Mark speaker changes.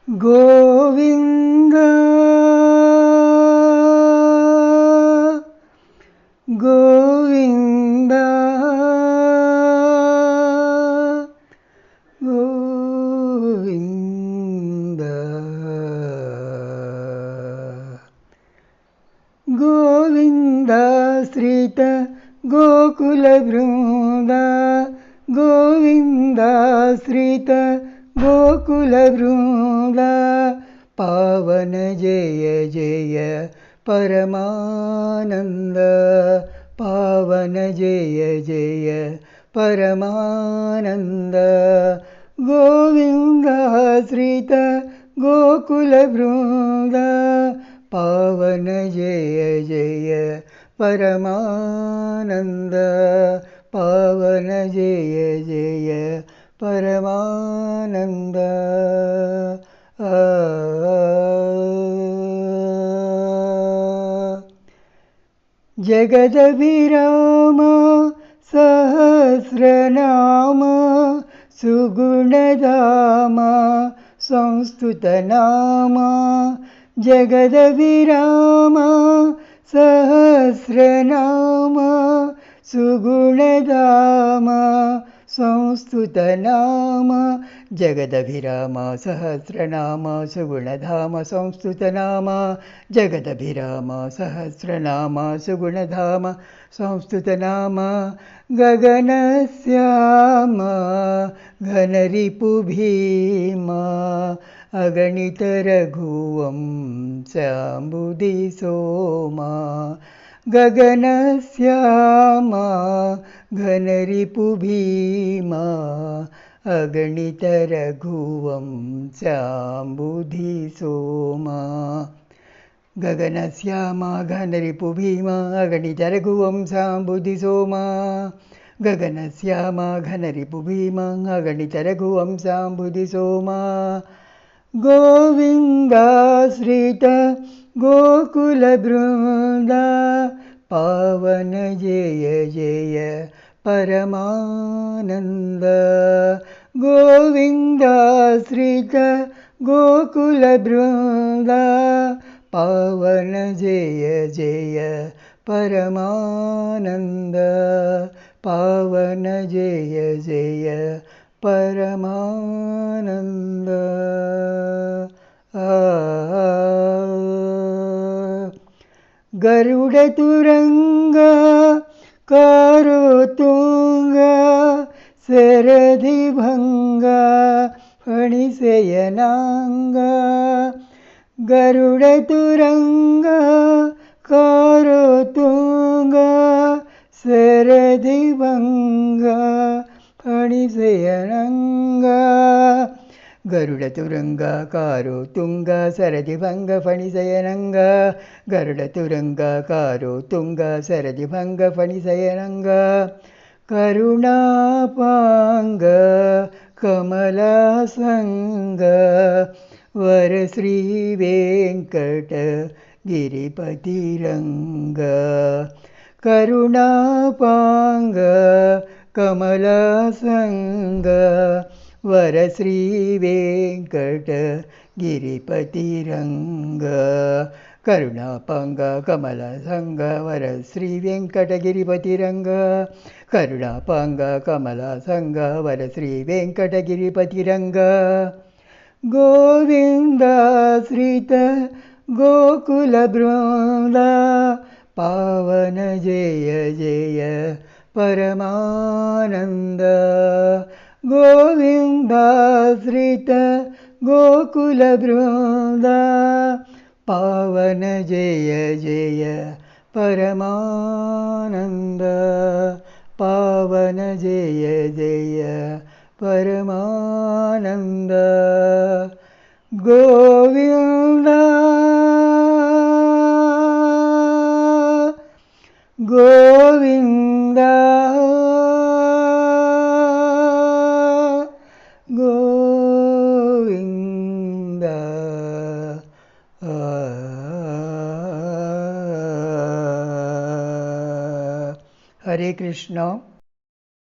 Speaker 1: गोविन्द गोविन्द गोविन्द गोविन्दाश्रित गोकुलवृन्द गोविन्दाश्रित गोकुलवृन्द पावन जय जय परमानन्द पावन जय जय परमानन्द गोविन्दाश्रित गोकुलवृन्द पावन जय जय परमानन्द पावन जय जय परमानन्द जगदभिराम सहस्रनाम सुगुणधाम संस्तुतनाम जगदभिराम सहस्रनाम सुगुणधाम संस्तुतनाम जगदभिराम सहस्रनाम सुगुणधाम संस्तुतनाम जगदभिराम सहस्रनाम सुगुणधाम संस्तुतनाम गगनश्याम घनरिपुभीम अगणित रघुवंशाम्बुधिसोमा गगनश्याम घनरिपुभीमा अगणित रघुवंशाम्बुधिसोमा गगनश्यामा घनरिपुभीमा अगणित रघुवंशाम्बुधिसोमा गगनश्यामा घनरिपुभीमा अगणित रघुवंशाम्बुधिसोमा गोविन्दाश्रित गोकुलवृन्द पावन जय जय परमानन्द गोविन्दाश्रित गोकुलवृन्द पावन जय जय परमानन्द पावन जय जय परमानन्द गरुडतुरंग कारोतुंग शरधिभंग फणिशयनांग गरुडतुरंग कारोतुंग शरधिभंग फणिशयनांग गरुडतुरंग कारोतुंग शरधिभंग फणिशयनांग गरुडतुरंग कारोतुंग शरधिभंग फणिशयनांग करुणापांग कमलासंग वरश्री वेंकटगिरिपतिरंग करुणापांग कमलासंग वरश्री वेंकटगिरिपतिरंग करुणापांग कमलासंग वरश्री वेंकटगिरिपतिरंग करुणापांग कमलासंग वरश्री वेंकटगिरिपतिरंग गोविन्दाश्रित गोकुलवृन्द पावन जय जय परमानन्द गोविन्दाश्रित गोकुलवृन्द पावन जय जय परमानन्द पावन जय जय परमानन्द गोविन्द गोविन्द गोविन्द हरे कृष्ण।